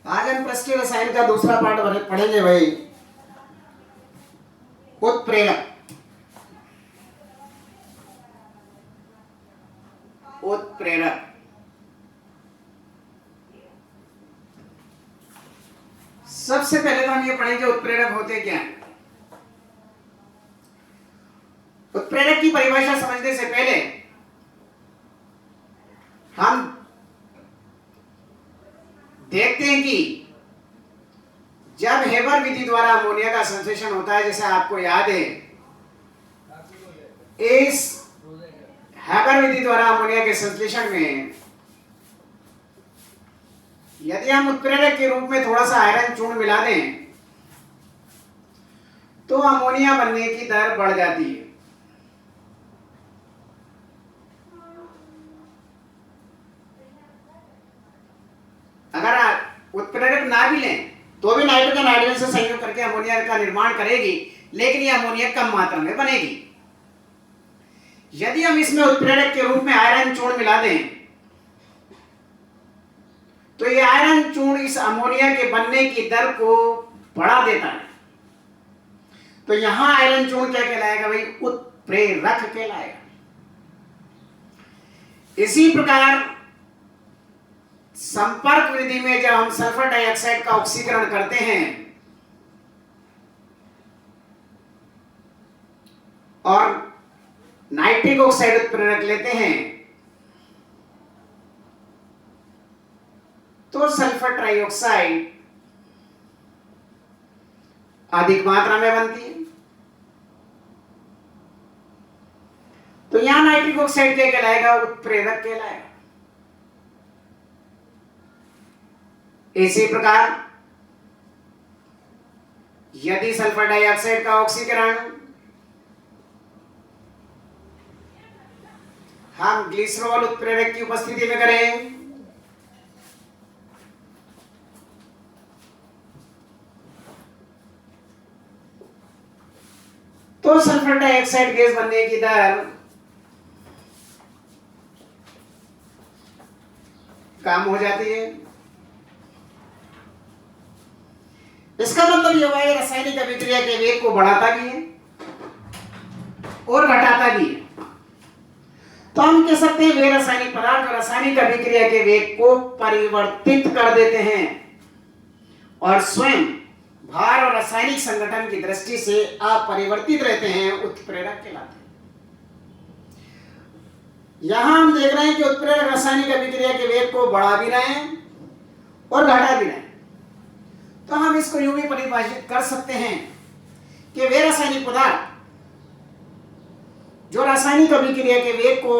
आज हम पृष्ठीय रसायन का दूसरा पार्ट पढ़ेंगे भाई, उत्प्रेरक। उत्प्रेरक सबसे पहले तो हम ये पढ़ेंगे उत्प्रेरक होते क्या हैं। उत्प्रेरक की परिभाषा समझने से पहले हम देखते हैं कि जब हेबर विधि द्वारा अमोनिया का संश्लेषण होता है, जैसे आपको याद है, इस हेबर विधि द्वारा अमोनिया के संश्लेषण में यदि हम उत्प्रेरक के रूप में थोड़ा सा आयरन चूर्ण मिला दें तो अमोनिया बनने की दर बढ़ जाती है। अगर उत्प्रेरक ना भी लें तो भी नाइट्रोजन हाइड्रोजन से संयोग करके अमोनिया का निर्माण करेगी, लेकिन यह अमोनिया कम मात्रा में बनेगी। यदि हम इसमें उत्प्रेरक के रूप में आयरन चूर्ण मिला दें तो यह आयरन चूर्ण इस अमोनिया के बनने की दर को बढ़ा देता है। तो यहां आयरन चूर्ण क्या कहलाएगा भाई? उत्प्रेरक कहलाएगा। इसी प्रकार संपर्क विधि में जब हम सल्फर डाइऑक्साइड का ऑक्सीकरण करते हैं और नाइट्रिक ऑक्साइड उत्प्रेरक लेते हैं तो सल्फर ट्राइऑक्साइड अधिक मात्रा में बनती है। तो यहां नाइट्रिक ऑक्साइड क्या कहलाएगा? उत्प्रेरक कहलाएगा। इसी प्रकार यदि सल्फर डाइऑक्साइड का ऑक्सीकरण हम ग्लिसरॉल उत्प्रेरक की उपस्थिति में करें तो सल्फर डाइऑक्साइड गैस बनने की दर कम हो जाती है। इसका मतलब यह हुआ रासायनिक अभिक्रिया के वेग को बढ़ाता भी है और घटाता भी है। तो हम कह सकते हैं वे रासायनिक पदार्थ जो रासायनिक अभिक्रिया के वेग को परिवर्तित कर देते हैं और स्वयं भार और रासायनिक संगठन की दृष्टि से अपरिवर्तित रहते हैं, उत्प्रेरक कहलाते हैं। यहां हम देख रहे हैं कि उत्प्रेरक रासायनिक अभिक्रिया के वेग को बढ़ा भी रहे हैं और घटा भी रहे हैं। तो हम इसको यूं भी परिभाषित कर सकते हैं कि वे रासायनिक पदार्थ जो रासायनिक अभिक्रिया के वेग को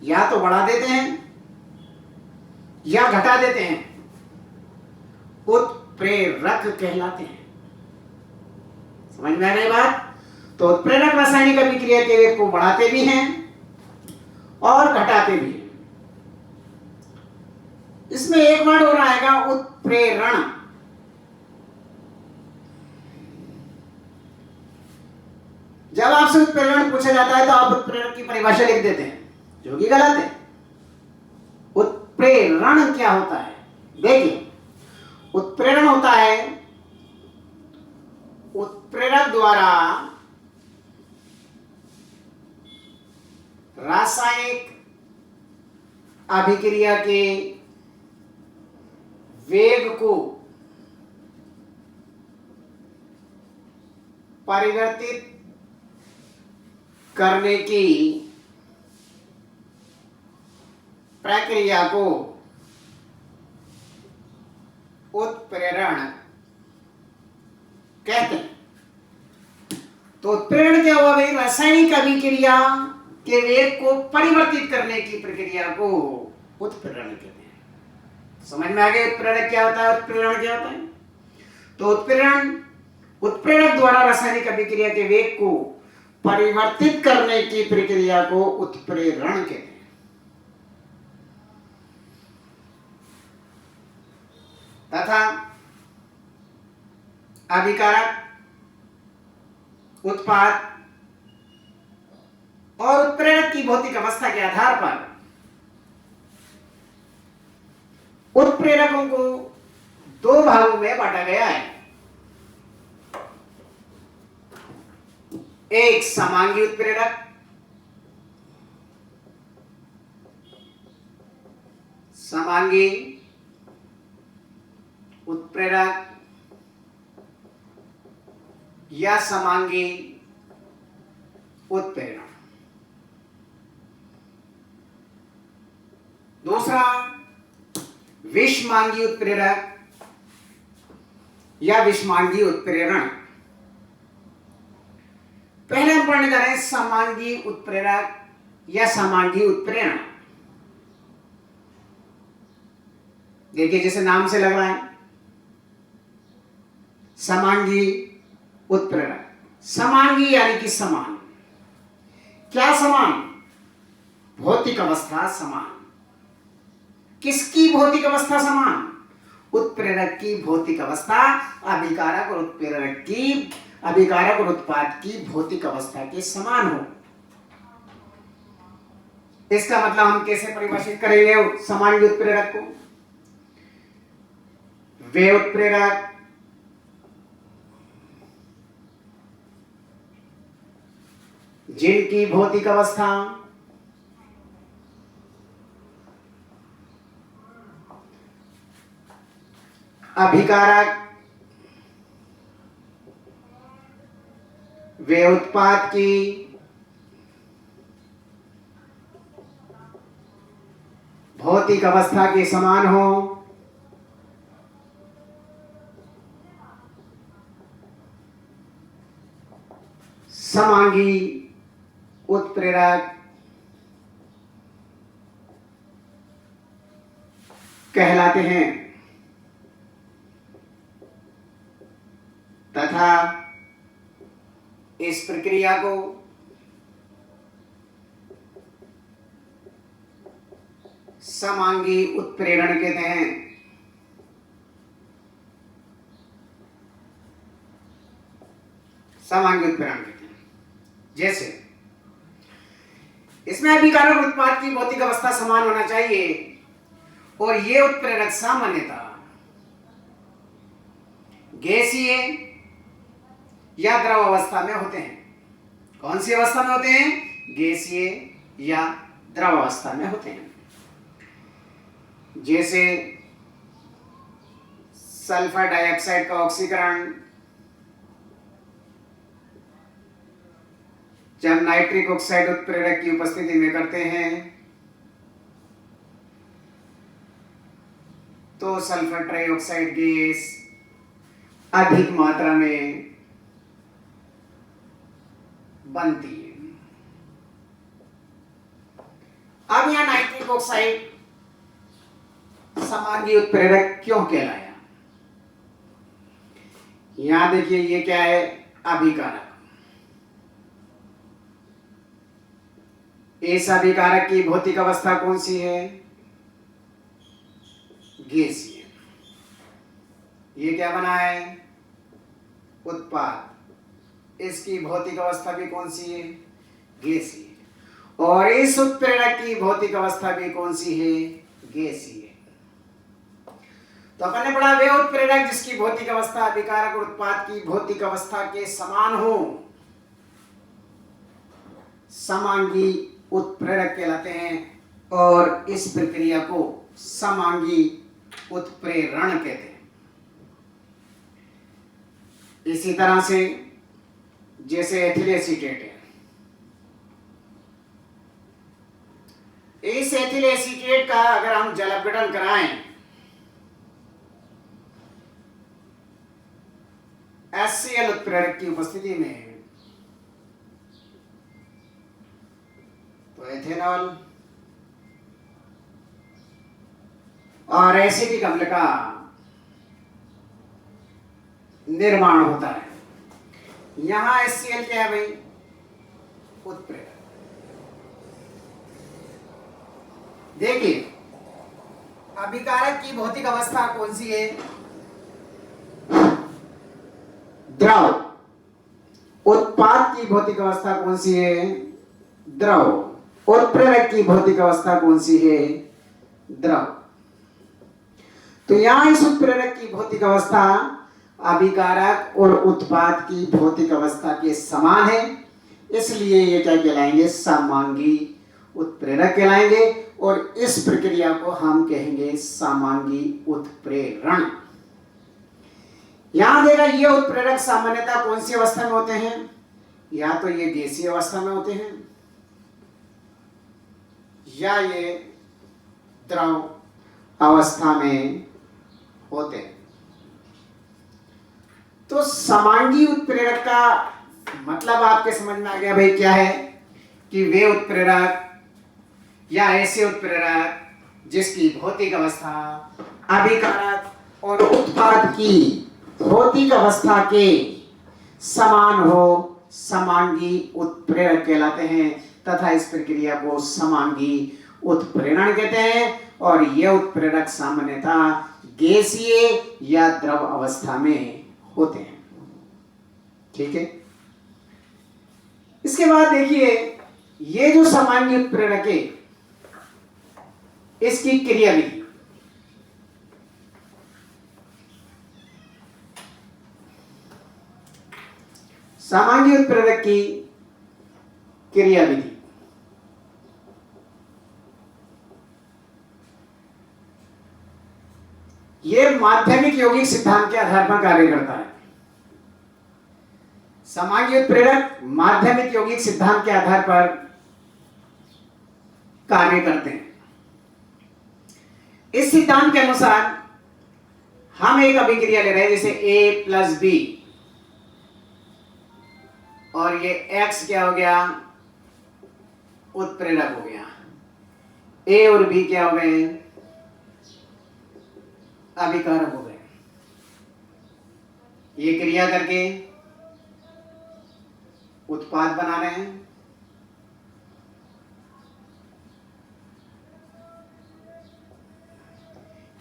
या तो बढ़ा देते हैं या घटा देते हैं, उत्प्रेरक कहलाते हैं। समझ में आ गई बात? तो उत्प्रेरक रासायनिक अभिक्रिया के वेग को बढ़ाते भी हैं और घटाते भी हैं। इसमें एक वर्ड और आएगा उत्प्रेरण। जब आपसे उत्प्रेरण पूछा जाता है तो आप उत्प्रेरण की परिभाषा लिख देते हैं, जो कि गलत है। उत्प्रेरण क्या होता है? देखिए, उत्प्रेरण होता है उत्प्रेरक द्वारा रासायनिक अभिक्रिया के वेग को परिवर्तित करने की प्रक्रिया को उत्प्रेरण कहते हैं। तो उत्प्रेरण क्या हुआ भाई? रासायनिक अभिक्रिया के वेग को परिवर्तित करने की प्रक्रिया को उत्प्रेरण कहते हैं। समझ में आ गया उत्प्रेरक क्या होता है, उत्प्रेरण क्या होता है? तो उत्प्रेरक द्वारा रासायनिक अभिक्रिया के वेग को परिवर्तित करने की प्रक्रिया को उत्प्रेरण कहते हैं। तथा अभिकारक, उत्पाद और उत्प्रेरक की भौतिक अवस्था के आधार पर उत्प्रेरकों को दो भागों में बांटा गया है। एक समांगी उत्प्रेरक, समांगी उत्प्रेरक या समांगी उत्प्रेरण। दूसरा विषमांगी उत्प्रेरक या विषमांगी उत्प्रेरण। पहले हम पढ़ने जा रहे हैं समांगी उत्प्रेरक या समांगी उत्प्रेरण। देखिए जैसे नाम से लग रहा है समांगी उत्प्रेरक। समांगी यानी कि समान। क्या समान? भौतिक अवस्था समान। किसकी भौतिक अवस्था समान? उत्प्रेरक की भौतिक अवस्था अभिकारक और उत्प्रेरक की, अभिकारक और उत्पाद की भौतिक अवस्था के समान हो। इसका मतलब हम कैसे परिभाषित करेंगे समांगी उत्प्रेरक को? वे उत्प्रेरक जिनकी भौतिक अवस्था अभिकारक वे उत्पाद की भौतिक अवस्था के समान हो। समांगी उत्प्रेरक कहलाते हैं तथा इस प्रक्रिया को समांगी उत्प्रेरण कहते हैं। समांगी उत्प्रेरण कहते हैं। जैसे इसमें अभिकारक उत्पाद की भौतिक अवस्था समान होना चाहिए और ये उत्प्रेरक सामान्यतः गैसीय या द्रव अवस्था में होते हैं। कौन सी अवस्था में होते हैं? गैसीय या द्रव अवस्था में होते हैं। जैसे सल्फर डाइऑक्साइड का ऑक्सीकरण जब नाइट्रिक ऑक्साइड उत्प्रेरक की उपस्थिति में करते हैं तो सल्फर ट्राइऑक्साइड गैस अधिक मात्रा में बनती है। अब यहां नाइट्रिक ऑक्साइड समांगी उत्प्रेरक क्यों कहलाया? यहां देखिए ये क्या है? अभिकारक। इस अभिकारक की भौतिक अवस्था कौन सी है? गैसीय। ये क्या बना है? उत्पाद। इसकी भौतिक अवस्था भी कौन सी है? गैसीय। और इस उत्प्रेरक की भौतिक अवस्था भी कौन सी है? गैसीय। तो अपन ने पढ़ा वे उत्प्रेरक जिसकी भौतिक अवस्था अभिकारक और उत्पाद की भौतिक अवस्था के समान हो समांगी उत्प्रेरक कहलाते हैं और इस प्रक्रिया को समांगी उत्प्रेरण कहते हैं। इसी तरह से जैसे एथिल एसीटेट है, इस एथिल एसीटेट का अगर हम जल अपघटन कराएं HCl उत्प्रेरक की उपस्थिति में तो एथेनॉल और एसिटिक अम्ल का निर्माण होता है। यहां HCl क्या है भाई? उत्प्रेरक। देखिए अभिकारक की भौतिक अवस्था कौन सी है? द्रव। उत्पाद की भौतिक अवस्था कौन सी है? द्रव। उत्प्रेरक की भौतिक अवस्था कौन सी है? द्रव। तो यहां इस उत्प्रेरक की भौतिक अवस्था अभिकारक और उत्पाद की भौतिक अवस्था के समान है, इसलिए ये क्या कहलाएंगे, समांगी उत्प्रेरक कहलाएंगे। और इस प्रक्रिया को हम कहेंगे समांगी उत्प्रेरण। यहां देखा, ये उत्प्रेरक सामान्यतः कौन सी अवस्था में होते हैं, या तो ये गैसीय अवस्था में होते हैं या ये द्रव अवस्था में होते हैं। तो समांगी उत्प्रेरक का मतलब आपके समझ में आ गया भाई, क्या है कि वे उत्प्रेरक या ऐसे उत्प्रेरक जिसकी भौतिक अवस्था अभिकारक और उत्पाद की भौतिक अवस्था के समान हो, समांगी उत्प्रेरक कहलाते हैं, तथा इस प्रक्रिया को समांगी उत्प्रेरण कहते हैं। और यह उत्प्रेरक सामान्यतः गैसीय या द्रव अवस्था में होते हैं। ठीक है, इसके बाद देखिए, ये जो समांगी उत्प्रेरक है, इसकी क्रियाविधि। समांगी उत्प्रेरक की क्रियाविधि, यह माध्यमिक यौगिक सिद्धांत के आधार पर कार्य करता है। समांगी उत्प्रेरक माध्यमिक यौगिक सिद्धांत के आधार पर कार्य करते हैं। इस सिद्धांत के अनुसार हम एक अभिक्रिया ले रहे हैं, जैसे A प्लस B, और ये X क्या हो गया, उत्प्रेरक हो गया। A और B क्या हो गए, अभिकारक हो गए। ये क्रिया करके उत्पाद बना रहे हैं।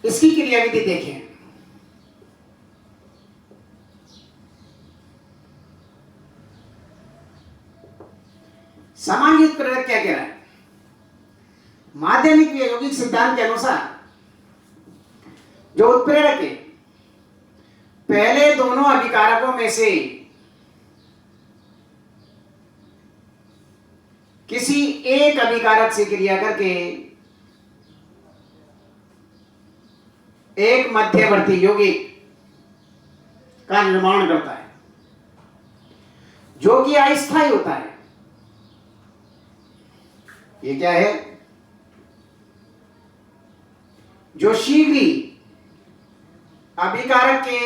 इसकी क्रियाविधि देखें। समांगी उत्प्रेरक क्या कह रहा है, माध्यमिक यौगिक सिद्धांत के अनुसार जो उत्प्रेरक है, पहले दोनों अभिकारकों में से किसी एक अभिकारक से क्रिया करके एक मध्यवर्ती यौगिक का निर्माण करता है, जो कि अस्थायी होता है। ये क्या है, जो शीघ्र ही अभिकारक के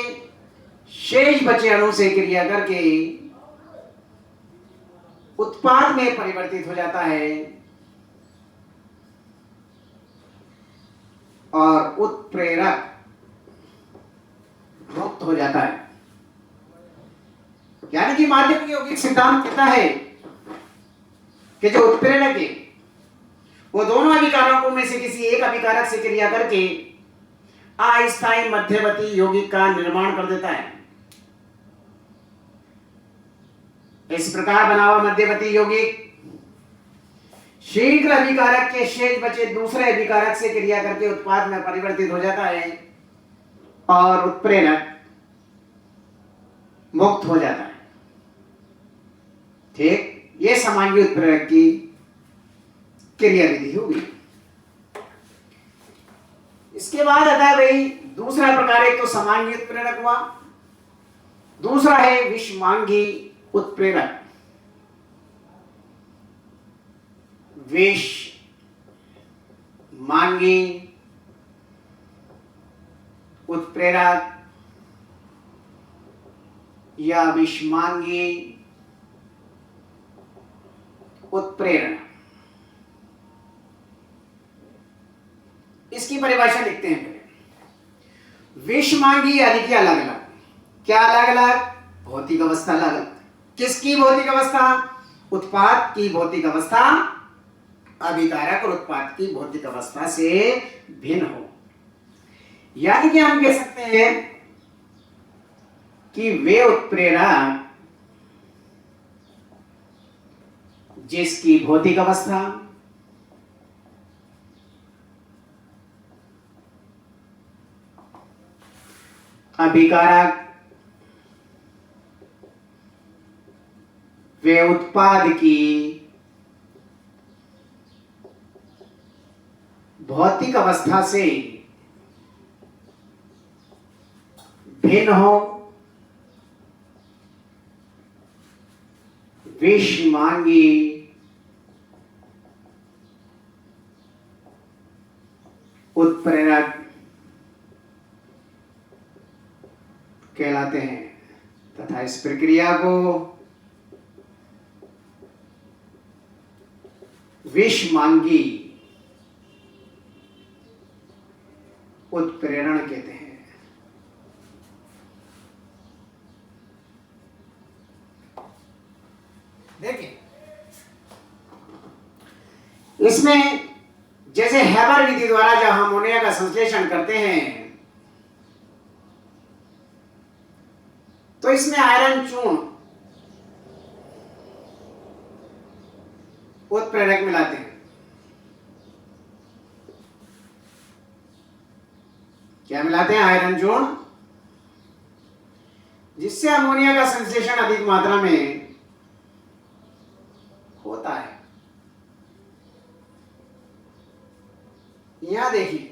शेष बचे अणु से क्रिया करके उत्पाद में परिवर्तित हो जाता है और उत्प्रेरक मुक्त हो जाता है। यानी कि माध्यमिक यौगिक सिद्धांत कहता है कि जो उत्प्रेरक है, वो दोनों अभिकारकों में से किसी एक अभिकारक से क्रिया करके अस्थायी मध्यवर्ती यौगिक का निर्माण कर देता है। इस प्रकार बना हुआ मध्यवर्ती यौगिक शीघ्र अभिकारक के शेष बचे दूसरे अभिकारक से क्रिया करके उत्पाद में परिवर्तित हो जाता है और उत्प्रेरक मुक्त हो जाता है। ठीक, ये समांगी उत्प्रेरक की क्रियाविधि होगी। इसके बाद आता है भाई दूसरा प्रकार, एक तो समांगी उत्प्रेरक हुआ, दूसरा है विषमांगी उत्प्रेरक। विषमांगी उत्प्रेरक या विषमांगी उत्प्रेरण, इसकी परिभाषा लिखते हैं पहले। विषमांगी यानी कि अलग अलग, क्या अलग अलग, भौतिक अवस्था अलग अलग। किसकी भौतिक अवस्था, उत्पाद की भौतिक अवस्था अभिकारक और उत्पाद की भौतिक अवस्था से भिन्न हो। यानी कि हम कह सकते हैं कि वे उत्प्रेरक जिसकी भौतिक अवस्था अभिकारक वे उत्पाद की भौतिक अवस्था से भिन्न हो, विषमांगी उत्प्रेरक कहलाते हैं तथा इस प्रक्रिया को विषमांगी उत्प्रेरण कहते हैं। देखिए, इसमें जैसे हैबर विधि द्वारा जब हम अमोनिया का संश्लेषण करते हैं तो इसमें आयरन चूर्ण उत्प्रेरक मिलाते हैं। क्या मिलाते हैं? आयरन चूर्ण, जिससे अमोनिया का संश्लेषण अधिक मात्रा में होता है। यहां देखिए,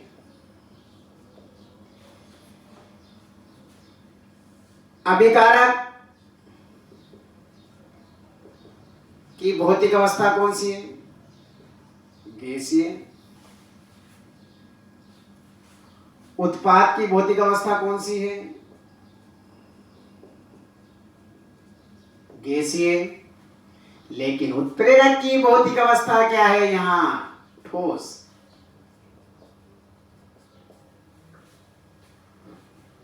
अभिकारक की भौतिक अवस्था कौन सी है? गैसीय। उत्पाद की भौतिक अवस्था कौन सी है? गैसीय। लेकिन उत्प्रेरक की भौतिक अवस्था क्या है? यहां ठोस।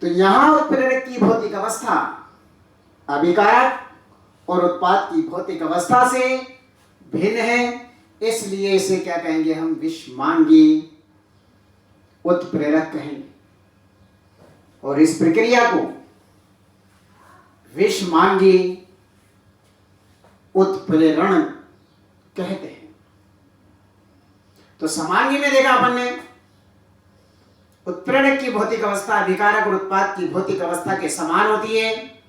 तो यहां उत्प्रेरक की भौतिक अवस्था अभिकारक और उत्पाद की भौतिक अवस्था से भिन्न है, इसलिए इसे क्या कहेंगे? हम विषमांगी उत्प्रेरक कहेंगे। और इस प्रक्रिया को विषमांगी उत्प्रेरण कहते हैं। तो समांगी में देखा अपन ने, उत्प्रेरक की भौतिक अवस्था अभिकारक और उत्पाद की भौतिक अवस्था के समान होती है,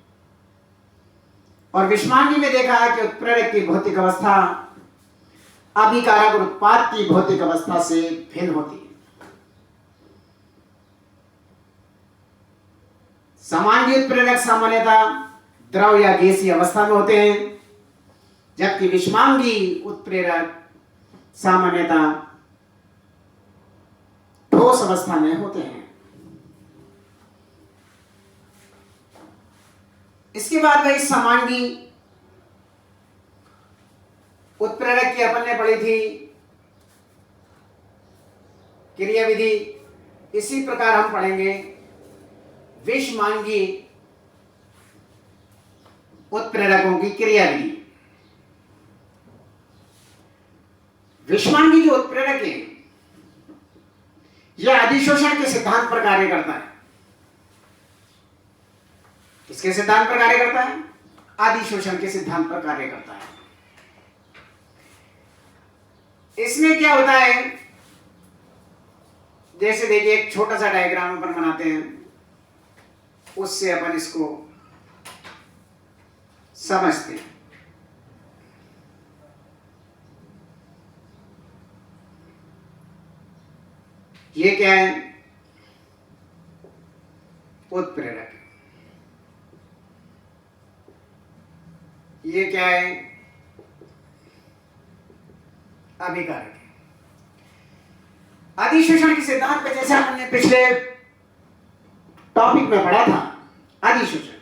और विषमांगी में देखा है कि उत्प्रेरक की भौतिक अवस्था अभिकारक और उत्पाद की भौतिक अवस्था से भिन्न होती है। समांगी उत्प्रेरक सामान्यतः द्रव या गैसीय अवस्था में होते हैं, जबकि विषमांगी उत्प्रेरक सामान्यतः ठोस अवस्था में होते हैं। इसके बाद भाई समांगी उत्प्रेरक की अपन ने पढ़ी थी क्रिया विधि। इसी प्रकार हम पढ़ेंगे विषमांगी उत्प्रेरकों की क्रिया विधि। विषमांगी जो उत्प्रेरक है यह अधिशोषण के सिद्धांत पर कार्य करता है। किसके सिद्धांत पर कार्य करता है? अधिशोषण के सिद्धांत पर कार्य करता है। इसमें क्या होता है? जैसे देखिए, एक छोटा सा डायग्राम अपन बनाते हैं, उससे अपन इसको समझते हैं। ये क्या है? उत्प्रेरक। ये क्या है? अभिकारक। अधिशोषण के सिद्धांत पे जैसे हमने पिछले टॉपिक में पढ़ा था, अधिशोषण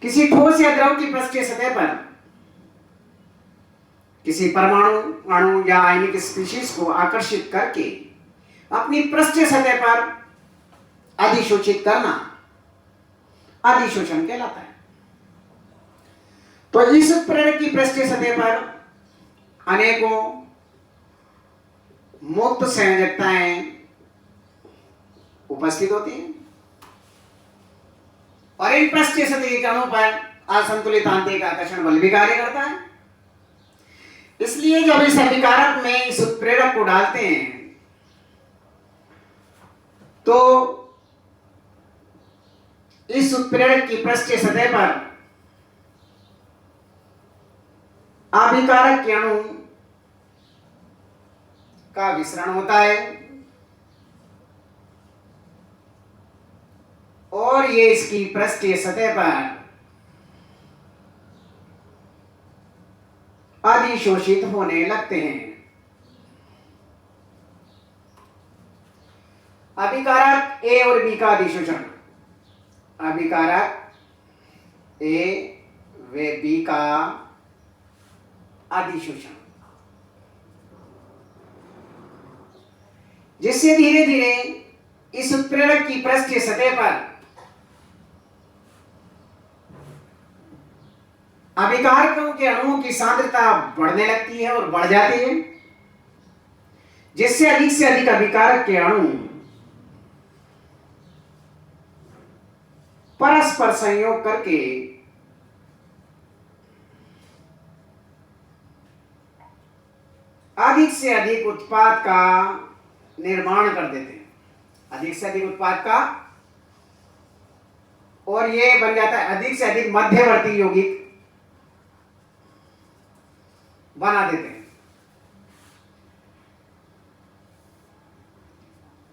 किसी ठोस या द्रव की पृष्ठीय सतह पर किसी परमाणु, अणु या आयनिक स्पीशीज को आकर्षित करके अपनी पृष्ठीय सतह पर अधिशोषित करना अधिशोषण कहलाता है। तो इस उत्प्रेरक की पृष्ठीय सतह पर अनेकों मुक्त संयोजकताएं उपस्थित होती हैं, और इन पृष्ठीय सतही कणों पर असंतुलित आंतरिक आकर्षण बल भी कार्य करता है। इसलिए जब इस अभिकारक में इस उत्प्रेरक को डालते हैं तो इस उत्प्रेरक की पृष्ठीय सतह पर अभिकारक के अणु का विसरण होता है और ये इसकी पृष्ठीय सतह पर अधिशोषित होने लगते हैं। अभिकारक ए और बी का अधिशोषण, अभिकारक ए व बी का अधिशोषण, जिससे धीरे धीरे इस उत्प्रेरक की पृष्ठीय सतह पर अभिकारकों के अणुओं की सांद्रता बढ़ने लगती है और बढ़ जाती है, जिससे अधिक से अधिक अभिकारक के अणु परस्पर संयोग करके अधिक से अधिक उत्पाद का निर्माण कर देते हैं, अधिक से अधिक उत्पाद का, और ये बन जाता है अधिक से अधिक मध्यवर्ती यौगिक बना देते हैं।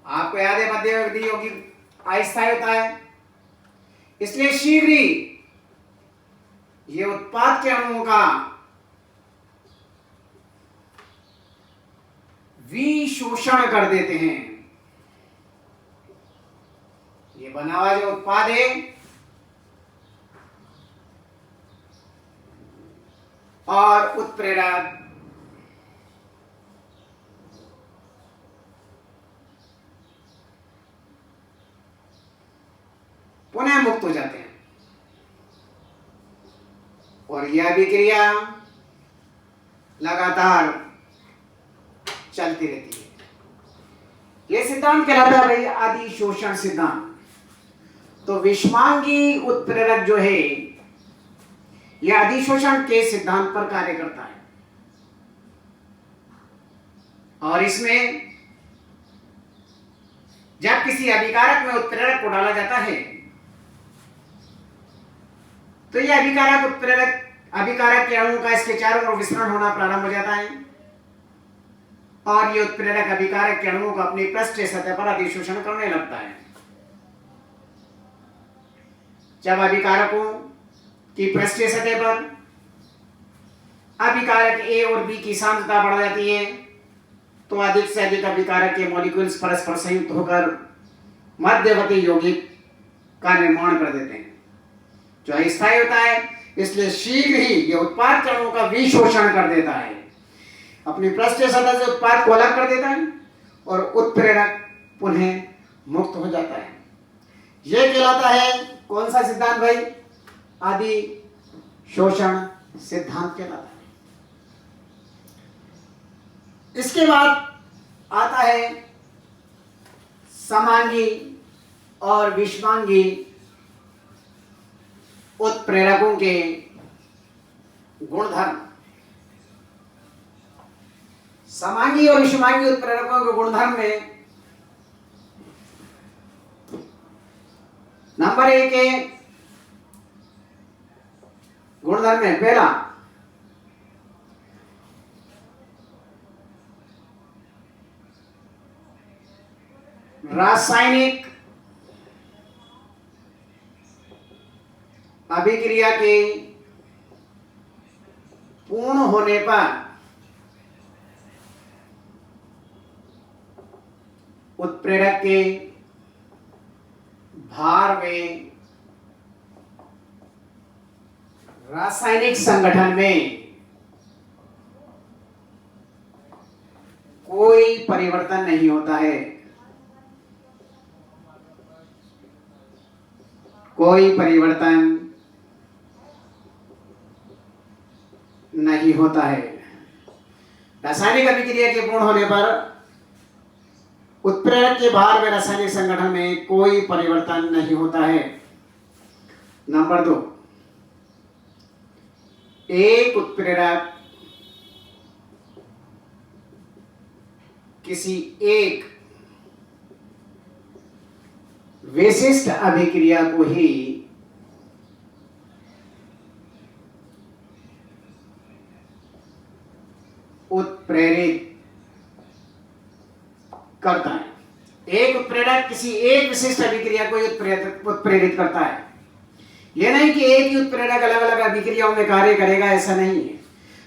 आपको याद है मध्यवर्ती यौगिक अस्थायी होता है, इसलिए शीघ्र ही ये उत्पाद के अणुओं का विशोषण कर देते हैं। ये बना हुआ जो उत्पाद है और उत्प्रेरक पुनः मुक्त हो जाते हैं और यह अभिक्रिया लगातार चलती रहती है। यह सिद्धांत कहलाता है भाई अधिशोषण सिद्धांत। तो विषमांगी उत्प्रेरक जो है यह अधिशोषण के सिद्धांत पर कार्य करता है और इसमें जब किसी अभिकारक में उत्प्रेरक को डाला जाता है तो यह अभिकारक के अणु का इसके चारों ओर विसरण होना प्रारंभ हो जाता है और ये उत्प्रेरक अभिकारक के अणुओं को अपनी पृष्ठीय सतह पर अधिशोषण करने लगता है। जब अभिकारकों की पृष्ठीय सतह पर अभिकारक ए और बी की सांद्रता बढ़ जाती है तो अधिक से अधिक अभिकारक के मॉलिक्यूल्स परस्पर संयुक्त होकर मध्यवर्ती यौगिक का निर्माण कर देते हैं जो अस्थायी होता है, इसलिए शीघ्र ही यह उत्पाद के अणुओं का विशोषण कर देता है, अपनी पृष्ठीय सतह से उत्पाद को अलग कर देता है और उत्प्रेरक पुनः मुक्त हो जाता है। यह कहलाता है कौन सा सिद्धांत भाई? अधिशोषण सिद्धांत कहलाता है। इसके बाद आता है समांगी और विषमांगी उत्प्रेरकों के गुणधर्म। समांगी और विषमांगी उत्प्रेरकों के गुणधर्म में नंबर 1 के गुणधर्म है पहला रासायनिक अभिक्रिया के पूर्ण होने पर उत्प्रेरक के भार में रासायनिक संगठन में कोई परिवर्तन नहीं होता है, कोई परिवर्तन नहीं होता है। रासायनिक अभिक्रिया के पूर्ण होने पर उत्प्रेरक के भार में रासायनिक संगठन में कोई परिवर्तन नहीं होता है। नंबर 2, एक उत्प्रेरक किसी एक विशिष्ट अभिक्रिया को ही उत्प्रेरित करता है। एक उत्प्रेरक किसी एक विशिष्ट अभिक्रिया को उत्प्रेरित करता है। यह नहीं कि एक ही उत्प्रेरक अलग अलग अभिक्रियाओं में कार्य करेगा, ऐसा नहीं है।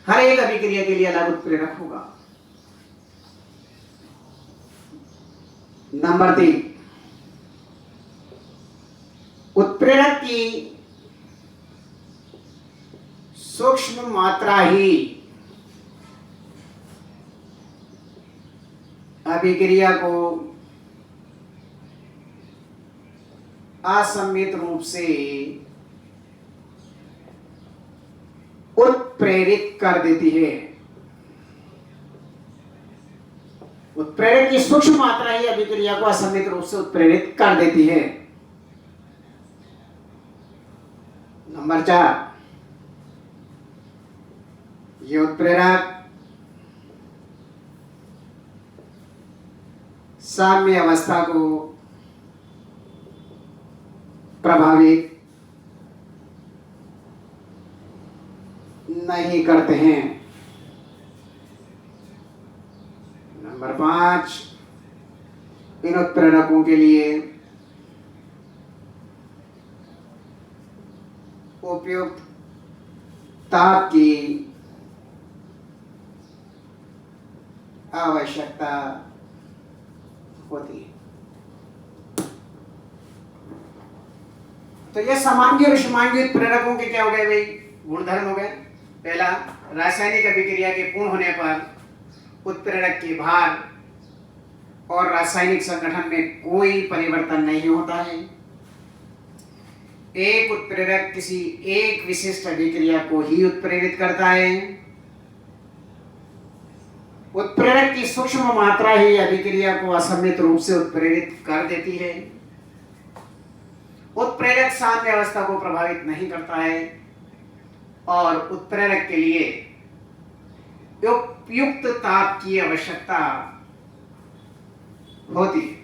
हर एक अभिक्रिया के लिए अलग उत्प्रेरक होगा। नंबर 3, उत्प्रेरक की सूक्ष्म मात्रा ही अभिक्रिया को असम्मित रूप से उत्प्रेरित कर देती है। उत्प्रेरक की सूक्ष्म मात्रा ही अभिक्रिया को असम्मित रूप से उत्प्रेरित कर देती है। नंबर 4, ये उत्प्रेरक साम्य अवस्था को प्रभावित नहीं करते हैं। नंबर 5, इन उत्प्रेरकों के लिए उपयुक्त ताप की आवश्यकता होती है। तो ये समांगी और विषमांगी उत्प्रेरकों के क्या हो गए भाई? गुणधर्म हो गए। पहला, रासायनिक अभिक्रिया के पूर्ण होने पर उत्प्रेरक की भार और रासायनिक संगठन में कोई परिवर्तन नहीं होता है। एक उत्प्रेरक किसी एक विशिष्ट अभिक्रिया को ही उत्प्रेरित करता है। उत्प्रेरक की सूक्ष्म मात्रा ही अभिक्रिया को असम्मित रूप से उत्प्रेरित कर देती है। उत्प्रेरक साम्य अवस्था को प्रभावित नहीं करता है और उत्प्रेरक के लिए उपयुक्त ताप की आवश्यकता होती है।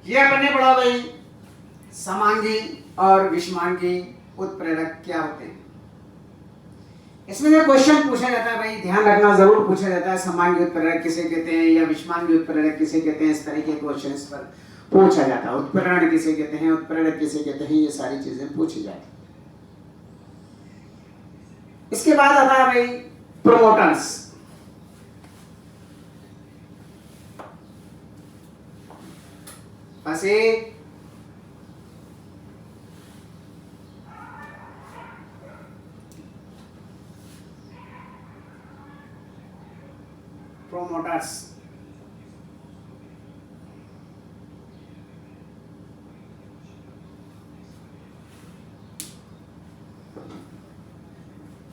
यह अपने पढ़ा भाई समांगी और विषमांगी उत्प्रेरक क्या होते हैं। इसमें जो क्वेश्चन पूछा जाता है भाई, ध्यान रखना, जरूर पूछा जाता है समांगी उत्प्रेरक किसे कहते हैं या विषमांगी उत्प्रेरक किसे कहते हैं। इस तरह के क्वेश्चन इस पर पूछा जाता है। उत्प्रेरण किसे कहते हैं, उत्प्रेरक किसे कहते हैं, ये सारी चीजें पूछी जाती है। इसके बाद आता है भाई प्रोमोटर्स। बस एक प्रोमोटर्स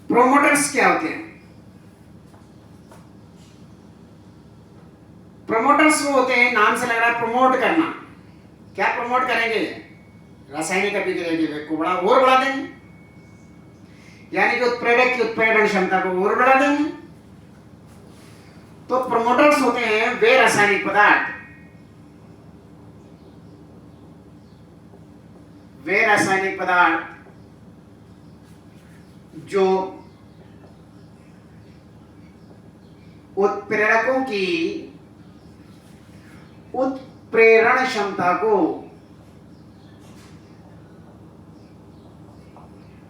प्रोमोटर्स क्या होते हैं? प्रोमोटर्स वो होते हैं, नाम से लग रहा है प्रमोट करना। क्या प्रमोट करेंगे? रासायनिक अभिक्रिया के वेग को और बढ़ा देंगे, यानी कि उत्प्रेरक की उत्प्रेरण क्षमता को और बढ़ा देंगे। तो प्रोमोटर्स होते हैं वे रासायनिक पदार्थ, जो उत्प्रेरकों की उत्प्रेरण क्षमता को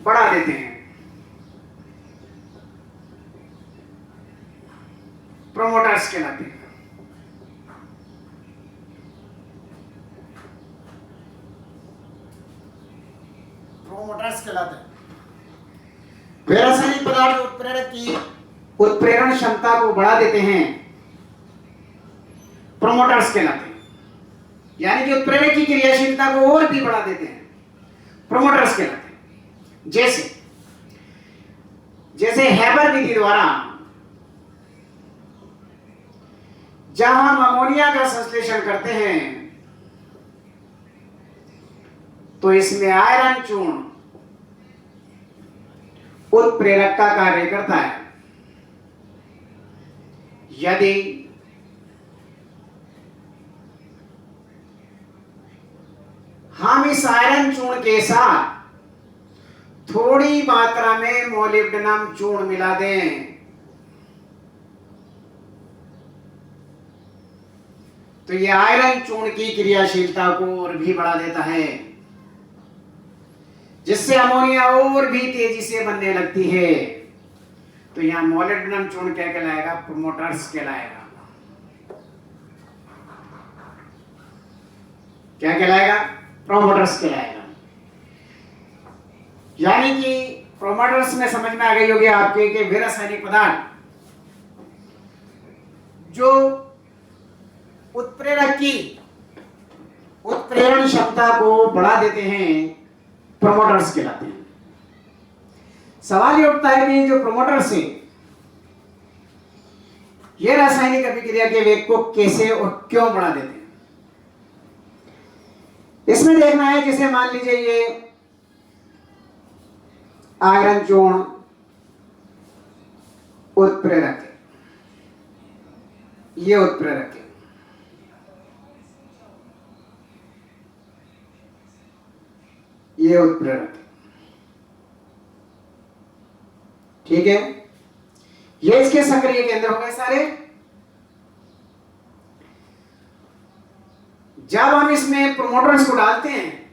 बढ़ा देते हैं। प्रोमोटर्स कहलाते हैं। प्रोमोटर्स कहलाते हैं वे रासायनिक पदार्थ उत्प्रेरक की उत्प्रेरण क्षमता को बढ़ा देते हैं। प्रोमोटर्स कहलाते हैं, यानी कि उत्प्रेरक की क्रियाशीलता को और भी बढ़ा देते हैं। प्रोमोटर्स कहलाते हैं। जैसे हैबर विधि द्वारा जहां हम अमोनिया का संश्लेषण करते हैं तो इसमें आयरन चूर्ण उत्प्रेरक का कार्य करता है। यदि हम इस आयरन चूर्ण के साथ थोड़ी मात्रा में मोलिब्डेनम चूर्ण मिला दें तो ये आयरन चूर्ण की क्रियाशीलता को और भी बढ़ा देता है, जिससे अमोनिया और भी तेजी से बनने लगती है। तो यहां मोलिब्डेनम चूर्ण क्या कहलाएगा? प्रोमोटर्स कहलाएगा। क्या कहलाएगा? प्रोमोटर्स कहलाएगा। यानी कि प्रोमोटर्स में समझ में आ गई होगी आपके कि वे रासायनिक पदार्थ जो उत्प्रेरक की उत्प्रेरण क्षमता को बढ़ा देते हैं, प्रोमोटर्स कहलाते हैं। सवाल ये उठता है कि जो प्रोमोटर्स है ये रासायनिक अभिक्रिया के वेग को कैसे और क्यों बढ़ा देते हैं? इसमें देखना है, जैसे मान लीजिए ये आयरन चूर्ण उत्प्रेरक है, ये उत्प्रेरक है, ये उत्प्रेरक है, ठीक है। ये इसके सक्रिय केंद्र हो गए सारे। जब हम इसमें प्रोमोटर्स को डालते हैं,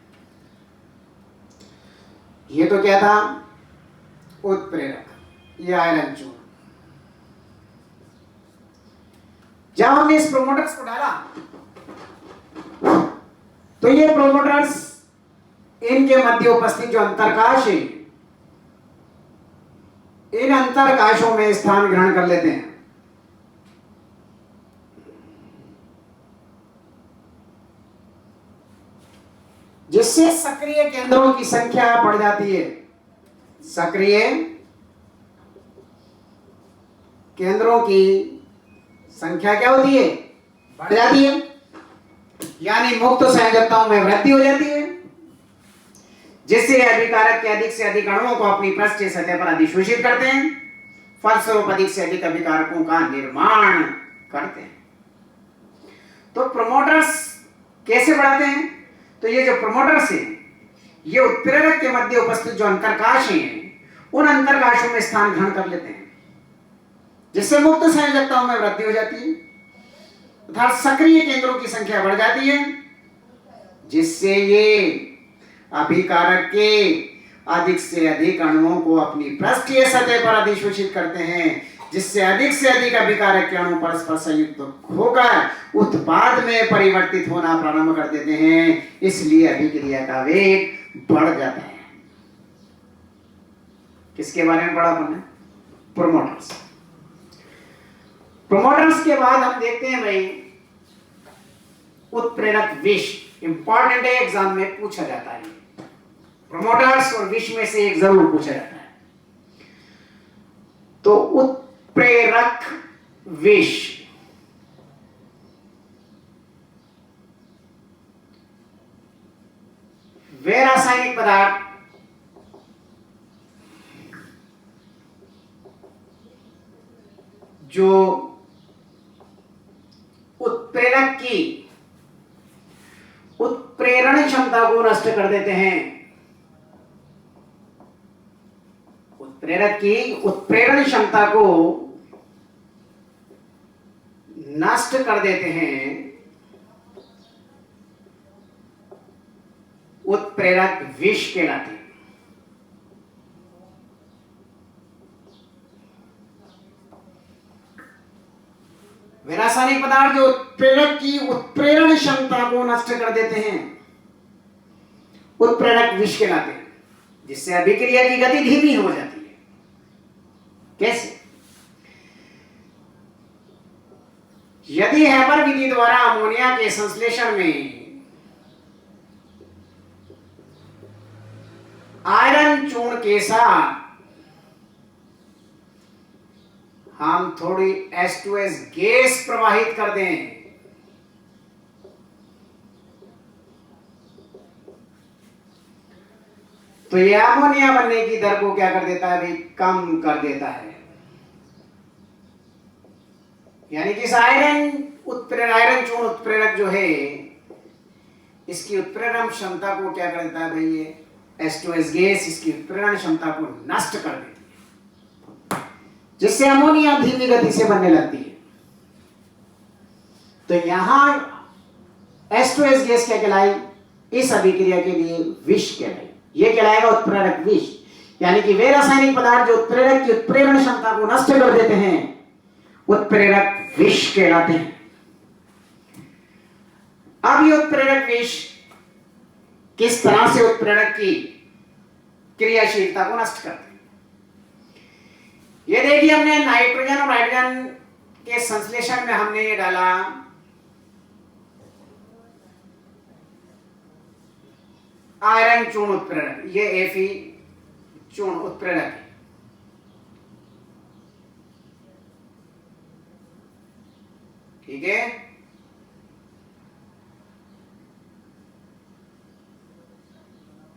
ये तो क्या था? उत्प्रेरक, ये आयरन चूर्ण। जब हमने इस प्रोमोटर्स को डाला तो ये प्रोमोटर्स इनके मध्य उपस्थित जो अंतरकाश है, इन अंतरकाशों में स्थान ग्रहण कर लेते हैं। जिससे सक्रिय केंद्रों की संख्या बढ़ जाती है। सक्रिय केंद्रों की संख्या क्या होती है? बढ़ जाती है, यानी मुक्त संयोजकताओं में वृद्धि हो जाती है, जिससे अभिकारक के अधिक से अधिक अणुओं को अपनी पृष्ठीय सतह पर अधिशोषित करते हैं, फलस्वरूप अधिक से अधिक अभिकारकों का निर्माण करते हैं। तो प्रोमोटर्स कैसे बढ़ाते हैं? तो ये जो प्रोमोटर्स हैं, ये उत्प्रेरक के मध्य उपस्थित जो अंतरकाश हैं, उन अंतरकाशों में स्थान ग्रहण कर लेते हैं, जिससे मुक्त संयोजकताओं में वृद्धि हो जाती है तथा सक्रिय केंद्रों की संख्या बढ़ जाती है, जिससे ये अभिकारक के अधिक से अधिक अणुओं को अपनी पृष्ठीय सतह पर अधिशोषित करते हैं, जिससे अधिक से अधिक अभिकारक के अणु परस्पर संयुक्त होकर उत्पाद में परिवर्तित होना प्रारंभ कर देते हैं। इसलिए अभिक्रिया का वेग बढ़ जाता है। किसके बारे में पढ़ा हमने? प्रोमोटर्स। प्रोमोटर्स के बाद हम देखते हैं भाई उत्प्रेरक विष। इंपॉर्टेंट है, एग्जाम में पूछा जाता है। प्रोमोटर्स और विष में से एक जरूर पूछा जाता है। तो उत्प्रेरक विष वे रासायनिक पदार्थ जो उत्प्रेरक की उत्प्रेरण क्षमता को नष्ट कर देते हैं। उत्प्रेरक की उत्प्रेरण क्षमता को नष्ट कर देते हैं, उत्प्रेरक विष कहलाते हैं। वे रासायनिक पदार्थ जो उत्प्रेरक की उत्प्रेरण क्षमता को नष्ट कर देते हैं, उत्प्रेरक विष कहलाते हैं, जिससे अभिक्रिया की गति धीमी हो जाती है। कैसे? यदि हैबर विधि द्वारा अमोनिया के संश्लेषण में आयरन चूर्ण के साथ हम थोड़ी H2S गैस प्रवाहित कर दें, तो यह अमोनिया बनने की दर को क्या कर देता है भाई? कम कर देता है। यानी कि आयरन चूर्ण उत्प्रेरक जो है, इसकी उत्प्रेरण क्षमता को क्या कर देता है भाई, ये H2S गैस इसकी उत्प्रेरण क्षमता को नष्ट कर देती है, जिससे अमोनिया धीमी गति से बनने लगती है। तो यहां H2S गैस क्या कहलाई, इस अभिक्रिया के लिए विष कहलाई। ये कहलाएगा उत्प्रेरक विष, यानी कि वे रासायनिक पदार्थ जो उत्प्रेरक की उत्प्रेरण क्षमता को नष्ट कर देते हैं उत्प्रेरक विष कहलाते हैं। अब ये उत्प्रेरक विष किस तरह से उत्प्रेरक की क्रियाशीलता को नष्ट करते हैं, ये देखिए हमने नाइट्रोजन और हाइड्रोजन के संश्लेषण में हमने ये डाला आयरन चूर्ण उत्प्रेरक, ये Fe चूर्ण उत्प्रेरक है। ठीक है,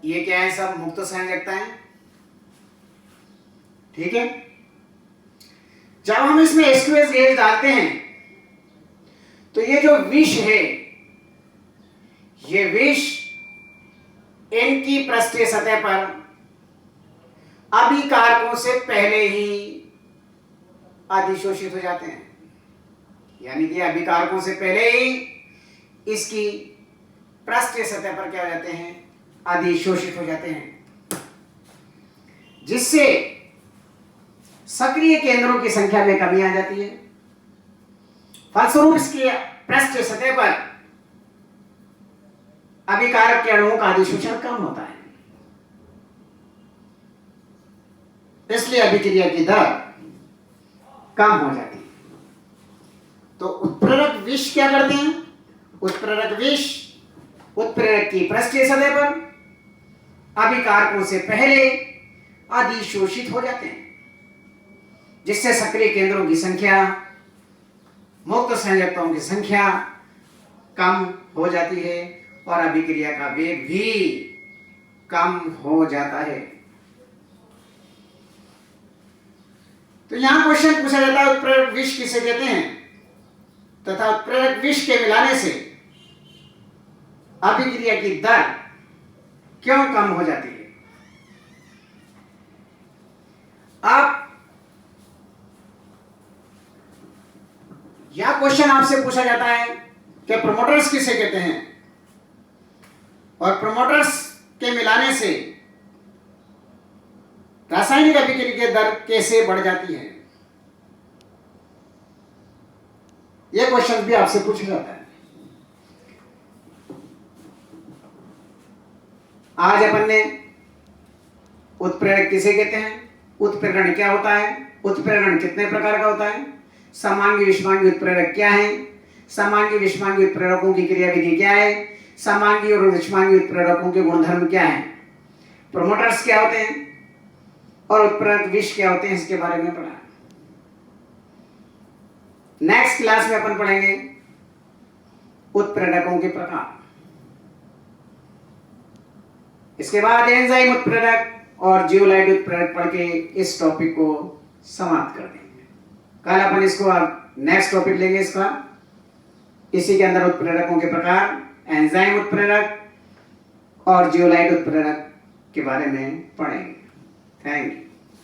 ये क्या है, सब मुक्त संयोजकता है। ठीक है, जब हम इसमें H2S गैस डालते हैं तो ये जो विष है, ये विष इनकी पृष्ठीय सतह पर अभिकारकों से पहले ही अधिशोषित हो जाते हैं, यानी कि अभिकारकों से पहले ही इसकी पृष्ठीय सतह पर क्या हो जाते हैं, अधिशोषित हो जाते हैं, जिससे सक्रिय केंद्रों की संख्या में कमी आ जाती है। फलस्वरूप इसकी पृष्ठीय सतह पर अभिकारक के अणुओं का अधिशोषण कम होता है, इसलिए अभिक्रिया की दर कम हो जाती है। तो उत्प्रेरक विष क्या करते हैं, उत्प्रेरक विष उत्प्रेरक की पृष्ठीय सतह पर अभिकारकों से पहले अधिशोषित हो जाते हैं, जिससे सक्रिय केंद्रों की संख्या, मुक्त संयोजकताओं की संख्या कम हो जाती है और अभिक्रिया का वेग भी कम हो जाता है। तो यहां क्वेश्चन पूछा जाता है उत्प्रेरक विष किसे कहते हैं तथा उत्प्रेरक विष के मिलाने से अभिक्रिया की दर क्यों कम हो जाती है। अब यह क्वेश्चन आपसे पूछा जाता है कि प्रोमोटर्स किसे कहते हैं और प्रोमोटर्स के मिलाने से रासायनिक अभिक्रिया की दर कैसे बढ़ जाती है, यह क्वेश्चन भी आपसे पूछा जाता है। आज अपन ने उत्प्रेरक किसे कहते हैं, उत्प्रेरण क्या होता है, उत्प्रेरण कितने प्रकार का होता है, समांगी विषमांगी उत्प्रेरक क्या है, समांगी विषमांगी उत्प्रेरकों की क्रियाविधि क्या है, समांगी और विषमांगी उत्प्रेरकों के गुणधर्म क्या है, प्रोमोटर्स क्या होते हैं और उत्प्रेरक विष क्या होते हैं, इसके बारे में पढ़ा। नेक्स्ट क्लास में अपन पढ़ेंगे उत्प्रेरकों के प्रकार, इसके बाद एंजाइम उत्प्रेरक और जियोलाइट उत्प्रेरक पढ़ के इस टॉपिक को समाप्त कर देंगे। कल अपन इसको नेक्स्ट टॉपिक लेंगे इसका, इसी के अंदर उत्प्रेरकों के प्रकार, एंजाइम उत्प्रेरक और जियोलाइट उत्प्रेरक के बारे में पढ़ेंगे। Thank you.